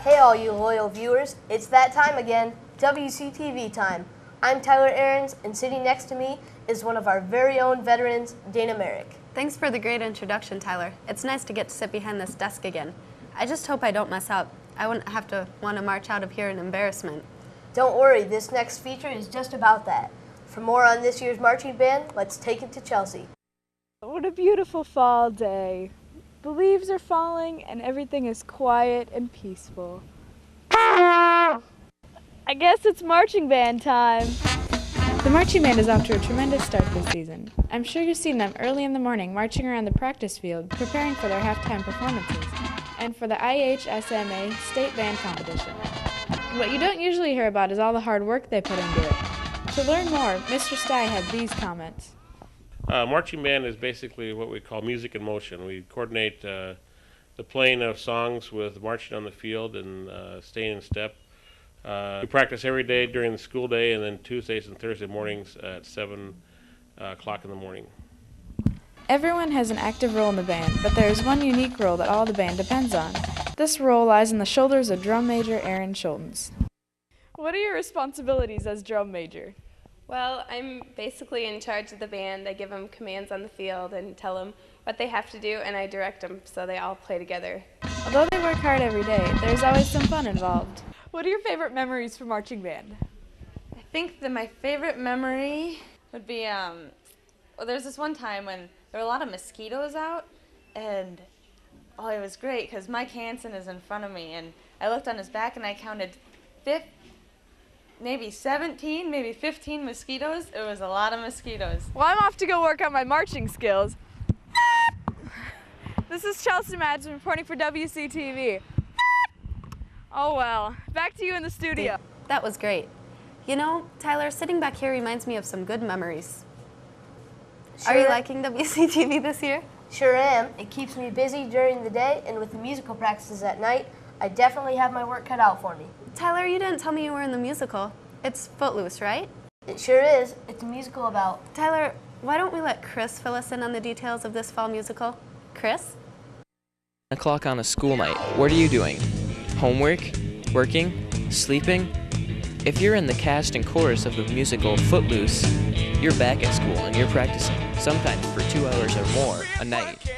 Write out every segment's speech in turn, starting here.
Hey all you loyal viewers, it's that time again, WCTV time. I'm Tyler Aarons, and sitting next to me is one of our very own veterans, Dana Merrick. Thanks for the great introduction, Tyler. It's nice to get to sit behind this desk again. I just hope I don't mess up. I wouldn't have to want to march out of here in embarrassment. Don't worry, this next feature is just about that. For more on this year's marching band, let's take it to Chelsea. What a beautiful fall day. The leaves are falling and everything is quiet and peaceful. I guess it's marching band time. The marching band is off to a tremendous start this season. I'm sure you've seen them early in the morning marching around the practice field, preparing for their halftime performances and for the IHSMA State Band Competition. What you don't usually hear about is all the hard work they put into it. To learn more, Mr. Stye had these comments. Marching band is basically what we call music in motion. We coordinate the playing of songs with marching on the field and staying in step. We practice every day during the school day, and then Tuesdays and Thursday mornings at 7 o'clock in the morning. Everyone has an active role in the band, but there is one unique role that all the band depends on. This role lies on the shoulders of drum major Aaron Schultens. What are your responsibilities as drum major? Well, I'm basically in charge of the band. I give them commands on the field and tell them what they have to do, and I direct them so they all play together. Although they work hard every day, there's always some fun involved. What are your favorite memories for marching band? I think that my favorite memory would be, well, there's this one time when there were a lot of mosquitoes out, and it was great because Mike Hansen is in front of me, and I looked on his back and I counted maybe 17, maybe 15 mosquitoes. It was a lot of mosquitoes. Well, I'm off to go work on my marching skills. This is Chelsea Madsen reporting for WCTV. Oh well, back to you in the studio. That was great. You know, Tyler, sitting back here reminds me of some good memories. Sure. Are you liking WCTV this year? Sure am. It keeps me busy during the day, and with the musical practices at night, I definitely have my work cut out for me. Tyler, you didn't tell me you were in the musical. It's Footloose, right? It sure is. It's a musical about... Tyler, why don't we let Chris fill us in on the details of this fall musical? Chris? 10 o'clock on a school night. What are you doing? Homework? Working? Sleeping? If you're in the cast and chorus of the musical Footloose, you're back at school and you're practicing, sometimes for 2 hours or more a night.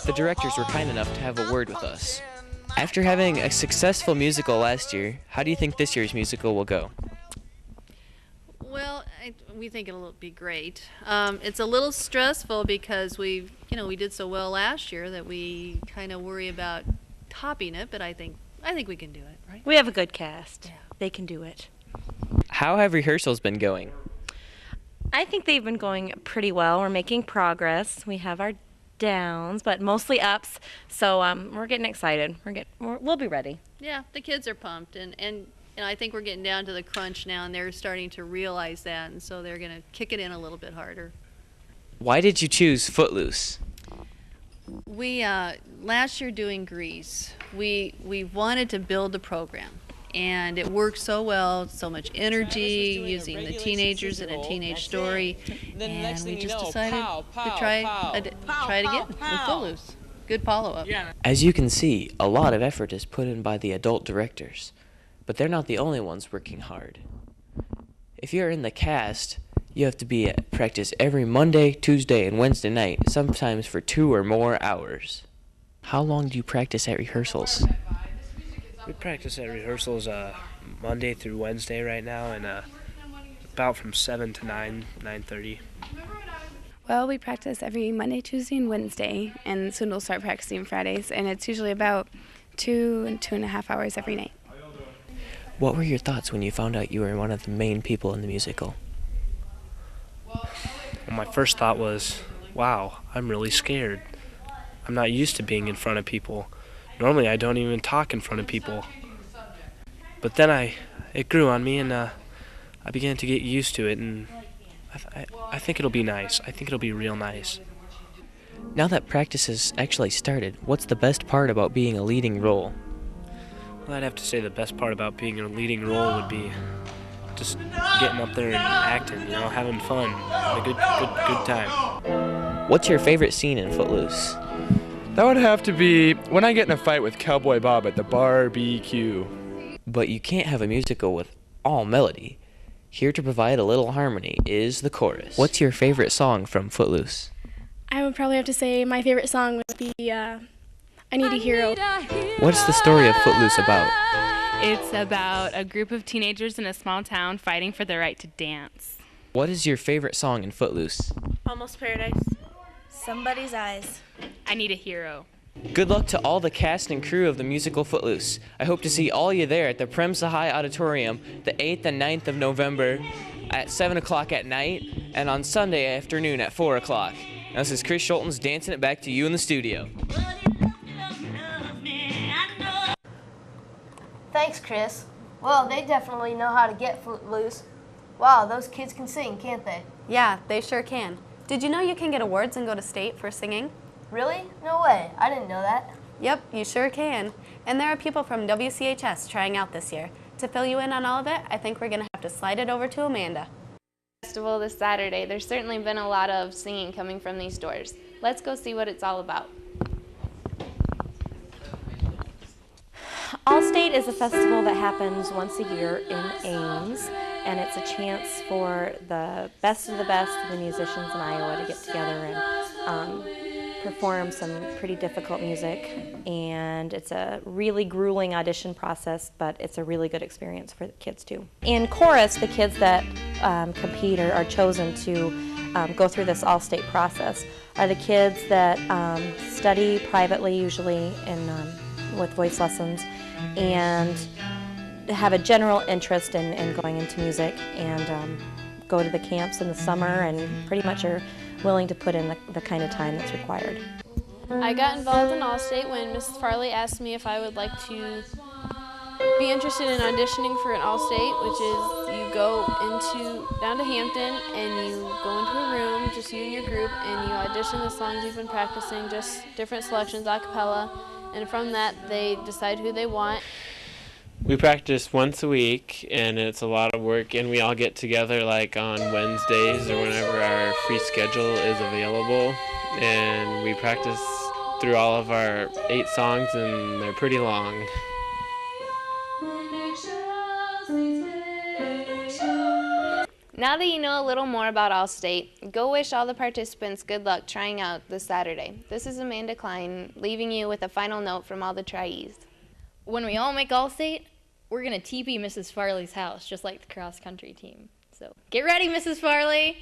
The directors were kind enough to have a word with us. After having a successful musical last year, how do you think this year's musical will go? Well, we think it'll be great. It's a little stressful because we did so well last year that we kind of worry about topping it, but I think we can do it, right? We have a good cast. Yeah. They can do it. How have rehearsals been going? I think they've been going pretty well. We're making progress. We have our downs, but mostly ups. So we're getting excited. We'll be ready. Yeah, the kids are pumped, and I think we're getting down to the crunch now, and they're starting to realize that, and so they're going to kick it in a little bit harder. Why did you choose Footloose? We last year doing Grease, we wanted to build the program, and it worked so well, so much energy, using the teenagers in a teenage story, and we just decided to try it again with Footloose. Good follow-up. As you can see, a lot of effort is put in by the adult directors, but they're not the only ones working hard. If you're in the cast, you have to be at practice every Monday, Tuesday, and Wednesday night, sometimes for 2 or more hours. How long do you practice at rehearsals? We practice at rehearsals Monday through Wednesday right now, and about from 7 to 9:30. Well, we practice every Monday, Tuesday, and Wednesday, and soon we'll start practicing Fridays, and it's usually about 2 and 2.5 hours every night. What were your thoughts when you found out you were one of the main people in the musical? Well, my first thought was, wow, I'm really scared. I'm not used to being in front of people. Normally I don't even talk in front of people. but then it grew on me, and I began to get used to it, and I think it'll be nice. I think it'll be real nice. Now that practice has actually started, what's the best part about being a leading role? Well, I'd have to say the best part about being in a leading role would be just getting up there and acting, having fun, a good time. What's your favorite scene in Footloose? That would have to be when I get in a fight with Cowboy Bob at the barbecue. But you can't have a musical with all melody. Here to provide a little harmony is the chorus. What's your favorite song from Footloose? I would probably have to say my favorite song would be I Need a Hero. What's the story of Footloose about? It's about a group of teenagers in a small town fighting for the right to dance. What is your favorite song in Footloose? Almost Paradise. Somebody's Eyes. I Need a Hero. Good luck to all the cast and crew of the musical Footloose. I hope to see all you there at the Premsa High Auditorium the 8th and 9th of November at 7 o'clock at night and on Sunday afternoon at 4 o'clock. Now this is Chris Schultens dancing it back to you in the studio. Thanks, Chris. Well, they definitely know how to get Footloose. Wow, those kids can sing, can't they? Yeah, they sure can. Did you know you can get awards and go to state for singing? Really? No way. I didn't know that. Yep, you sure can. And there are people from WCHS trying out this year. To fill you in on all of it, I think we're going to have to slide it over to Amanda. Festival this Saturday. There's certainly been a lot of singing coming from these doors. Let's go see what it's all about. Allstate is a festival that happens once a year in Ames, and it's a chance for the best of the musicians in Iowa to get together and perform some pretty difficult music. And it's a really grueling audition process, but it's a really good experience for the kids too. In chorus, the kids that compete or are chosen to go through this Allstate process are the kids that study privately, usually with voice lessons, and have a general interest in going into music, and go to the camps in the summer and pretty much are willing to put in the kind of time that's required. I got involved in Allstate when Mrs. Farley asked me if I would like to be interested in auditioning for an Allstate, which is you go down to Hampton and you go into a room, just you and your group, and you audition the songs you've been practicing, just different selections, a cappella, and from that they decide who they want. We practice once a week, and it's a lot of work, and we all get together like on Wednesdays or whenever our free schedule is available, and we practice through all of our 8 songs, and they're pretty long. Now that you know a little more about Allstate, go wish all the participants good luck trying out this Saturday. This is Amanda Klein, leaving you with a final note from all the tryees. When we all make Allstate, we're going to TP Mrs. Farley's house, just like the cross-country team. So get ready, Mrs. Farley!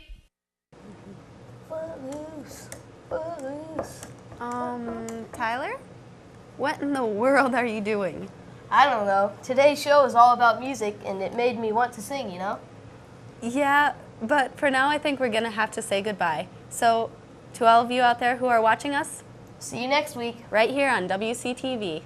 Footloose, Footloose. Tyler? What in the world are you doing? I don't know. Today's show is all about music, and it made me want to sing, you know? Yeah, but for now I think we're going to have to say goodbye. So, to all of you out there who are watching us, see you next week. Right here on WCTV.